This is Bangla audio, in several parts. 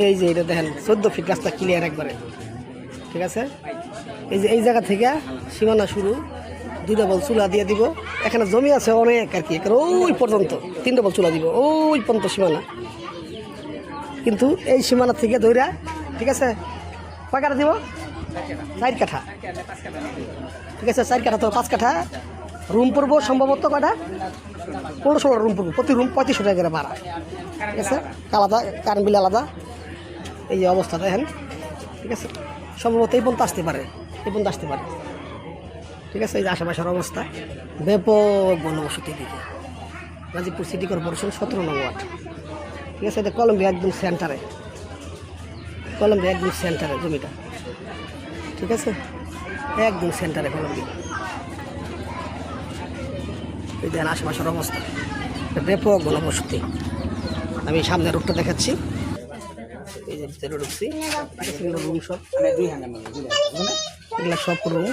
এই যে এটা দেখেন 14 ফিট রাস্তা ক্লিয়ার একবারে, ঠিক আছে। এই যে এই জায়গা থেকে সীমানা শুরু, 2 ডবল চুলা দিয়ে দিব। এখানে জমি আছে অনেক আর কি, ওই পর্যন্ত 3 ডবল চুলা দিব, ওই পর্যন্ত সীমানা। কিন্তু এই সীমানা থেকে ধইরা, ঠিক আছে, কয় কাঠা দিব? 4 কাঠা, ঠিক আছে। 4 কাঠা তো 5 কাঠা রুম পড়বো সম্ভবত কয়টা, 15-16 রুম পড়বো, প্রতি রুম 3500 টাকা করে ভাড়া, ঠিক আছে। আলাদা কারেন্ট বিল আলাদা। এই যে অবস্থা দেখেন, ঠিক আছে। সম্ভবত এই পর্যন্ত আসতে পারে, এই পর্যন্ত আসতে পারে, ঠিক আছে। এই যে আশেপাশের অবস্থা ব্যাপক ঘনবসতি দিকে, গাজীপুর সিটি কর্পোরেশন 17 নং ওয়ার্ড, ঠিক আছে। এটা কলম্বিয়া একদম সেন্টারে, কলম্বিয়া একদম সেন্টারে জমিটা, ঠিক আছে, একদম সেন্টারে কলম্বিয়া। এই দেখেন আশেপাশের অবস্থা ব্যাপক ঘনবসতি। আমি সামনে রোডটা দেখাচ্ছি, এই যে ভিতরে ঢুকছি, রুম সব এগুলা সব রুম।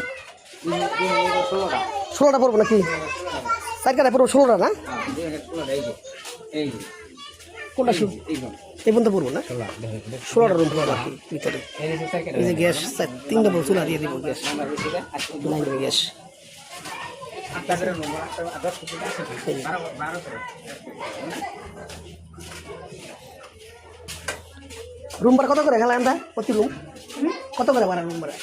16টা পড়বো নাকি? 4 কাঠা পড়বো, 16টা না? কোনটা শুধু এই পর্যন্ত পড়বো না? 16টা রুম পড়বো আর কি ভিতরে। এই যে গ্যাস 3 ডবল চুলা দিয়ে দিব, গ্যাস গ্যাস। রুম ভাড়া কত করে গেলাম? প্রতি রুম কত করে ভাড়া? রুম ভাড়া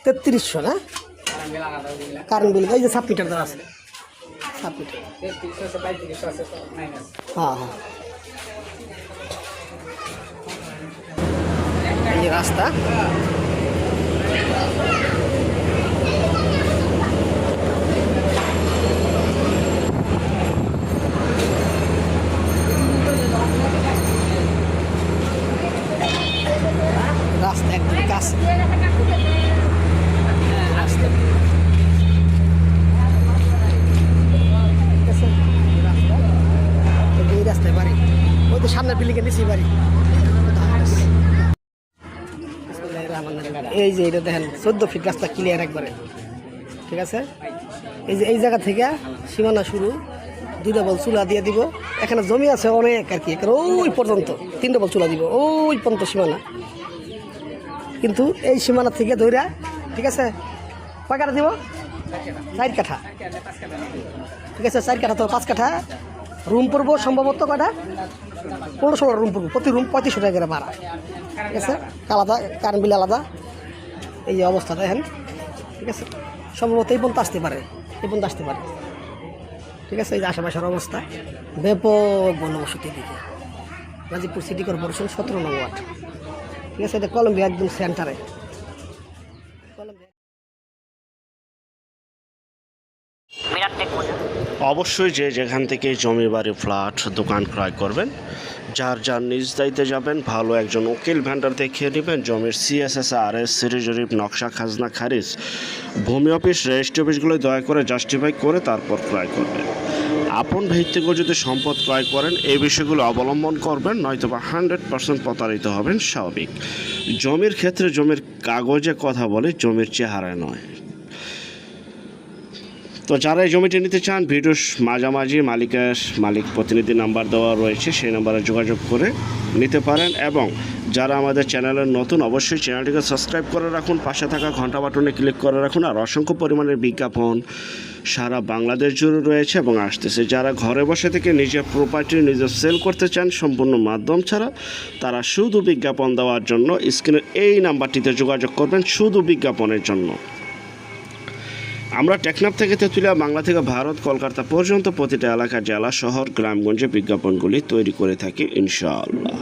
3300 না? কারেন্ট বিল এই যে সাবমিটার দেওয়া আছে, সাবমিটার। হ্যাঁ হ্যাঁ, এই যে রাস্তা, রাস্তা একদম কাছে, রাস্তা এই রাস্তায় বাড়ি, ওই তো সামনের বিল্ডিংয়ের নিচেই বাড়ি। এই যে এটা দেখেন 14 ফিট রাস্তা ক্লিয়ার একবারে, ঠিক আছে। এই যে এই জায়গা থেকে সীমানা শুরু, 2 ডবল চুলা দিয়ে দিব। এখানে জমি আছে অনেক আর কি, ওই পর্যন্ত 3 ডবল চুলা দিব, ওই পর্যন্ত সীমানা। কিন্তু এই সীমানা থেকে ধইরা, ঠিক আছে, কয় কাঠা দিব? 4 কাঠা, ঠিক আছে। 4 কাঠা তো 5 কাঠা রুম পড়বো সম্ভবত কয়টা, 15-16 রুম পড়বো, প্রতি রুম 3500 টাকা করে ভাড়া, ঠিক আছে। আলাদা কারেন্ট বিল আলাদা। এই যে অবস্থা দেখেন, ঠিক আছে। সম্ভবত এই পর্যন্ত আসতে পারে, এই পর্যন্ত আসতে পারে, ঠিক আছে। এই যে আশেপাশের অবস্থা ব্যাপক ঘনবসতি দিকে, গাজীপুর সিটি কর্পোরেশন 17 নং ওয়ার্ড, ঠিক আছে। এটা কলম্বিয়া একদম সেন্টারে, অবশ্যই যে যেখান থেকে জমি বাড়ি ফ্ল্যাট দোকান ক্রয় করবেন, যার যার নিজ দায়িত্বে যাবেন, ভালো একজন উকিল ভেন্ডার দেখিয়ে নেবেন। জমির CSS RS সিরি জরিপ নকশা খাজনা খারিজ ভূমি অফিস রেজিস্ট্রি অফিসগুলো দয়া করে জাস্টিফাই করে তারপর ক্রয় করবেন। আপন ভিত্তিক যদি সম্পদ ক্রয় করেন এই বিষয়গুলো অবলম্বন করবেন, নয়তোবা 100% প্রতারিত হবেন স্বাভাবিক। জমির ক্ষেত্রে জমির কাগজে কথা বলে, জমির চেহারায় নয়। তো যারা এই জমিটি নিতে চান, ভিডিওর মাঝামাঝি মালিক প্রতিনিধি নাম্বার দেওয়া রয়েছে, সেই নাম্বারে যোগাযোগ করে নিতে পারেন। এবং যারা আমাদের চ্যানেলের নতুন, অবশ্যই চ্যানেলটিকে সাবস্ক্রাইব করে রাখুন, পাশে থাকা ঘন্টা বাটনে ক্লিক করে রাখুন। আর অসংখ্য পরিমাণের বিজ্ঞাপন সারা বাংলাদেশ জুড়ে রয়েছে এবং আসতেছে। যারা ঘরে বসে থেকে নিজের প্রপার্টি নিজে সেল করতে চান সম্পূর্ণ মাধ্যম ছাড়া, তারা শুধু বিজ্ঞাপন দেওয়ার জন্য স্ক্রিনের এই নাম্বারটিতে যোগাযোগ করবেন, শুধু বিজ্ঞাপনের জন্য। আমরা টেকনাফ থেকে তেঁতুলিয়া, বাংলা থেকে ভারত, কলকাতা পর্যন্ত প্রতিটা এলাকা, জেলা, শহর, গ্রামগঞ্জে বিজ্ঞাপনগুলি তৈরি করে থাকি ইনশাআল্লাহ।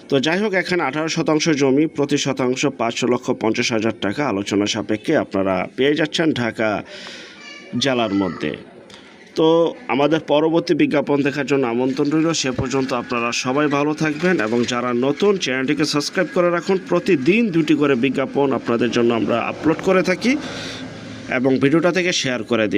তো যাই হোক, এখানে 18% জমি, প্রতি শতাংশ 5,50,000 টাকা আলোচনা সাপেক্ষে আপনারা পেয়ে যাচ্ছেন ঢাকা জেলার মধ্যে। তো আমাদের পরবর্তী বিজ্ঞাপন দেখার জন্য আমন্ত্রণ রইল। সে পর্যন্ত আপনারা সবাই ভালো থাকবেন এবং যারা নতুন, চ্যানেলটিকে সাবস্ক্রাইব করে রাখুন। প্রতিদিন 2টি করে বিজ্ঞাপন আপনাদের জন্য আমরা আপলোড করে থাকি এবং ভিডিওটা থেকে শেয়ার করে দিন।